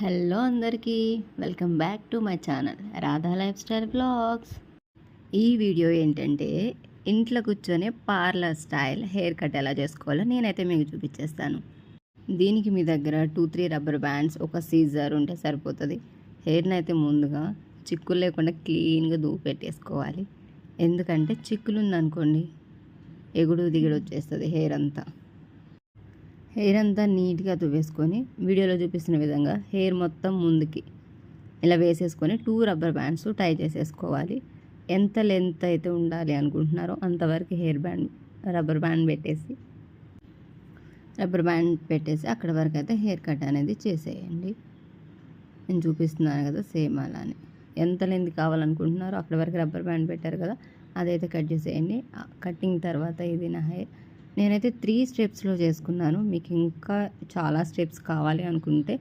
Hello అందరికీ welcome back to my channel Radha life style blogs. ఈ video ఏంటంటే ఇంట్లో కూర్చొని పార్లర్ స్టైల్ హెయిర్ కట్ ఎలా చేసుకోవాలో నేనైతే మీకు చూపించేస్తాను. దీనికి మీ దగ్గర 2-3 రబ్బర్ బ్యాండ్స్, ఒక సీజర్ ఉంటే సరిపోతుంది. హెయిర్ని అయితే ముందుగా చిక్కులు లేకుండా క్లీన్గా పెట్టేసుకోవాలి. ఎందుకంటే చిక్కులు ఉందనుకోండి ఎగుడు దిగుడు వచ్చేస్తుంది హెయిర్ అంతా నీట్గా దువ్వేసుకొని వీడియోలో చూపిస్తున్న విధంగా హెయిర్ మొత్తం ముందుకి ఇలా వేసేసుకొని 2 రబ్బర్ బ్యాండ్స్ టై చేసేసుకోవాలి. ఎంత లెంత్ అయితే ఉండాలి అనుకుంటున్నారో అంతవరకు రబ్బర్ బ్యాండ్ పెట్టేసి అక్కడ వరకు అయితే హెయిర్ కట్ అనేది చేసేయండి. నేను చూపిస్తున్నాను కదా, సేమ్ అలానే ఎంత లెంత్ కావాలనుకుంటున్నారో అక్కడ వరకు రబ్బర్ బ్యాండ్ పెట్టారు కదా, అదైతే కట్ చేసేయండి. కటింగ్ తర్వాత ఇది నా హెయిర్ నేనైతే 3 స్టెప్స్లో చేసుకున్నాను. మీకు ఇంకా చాలా స్టెప్స్ కావాలి అనుకుంటే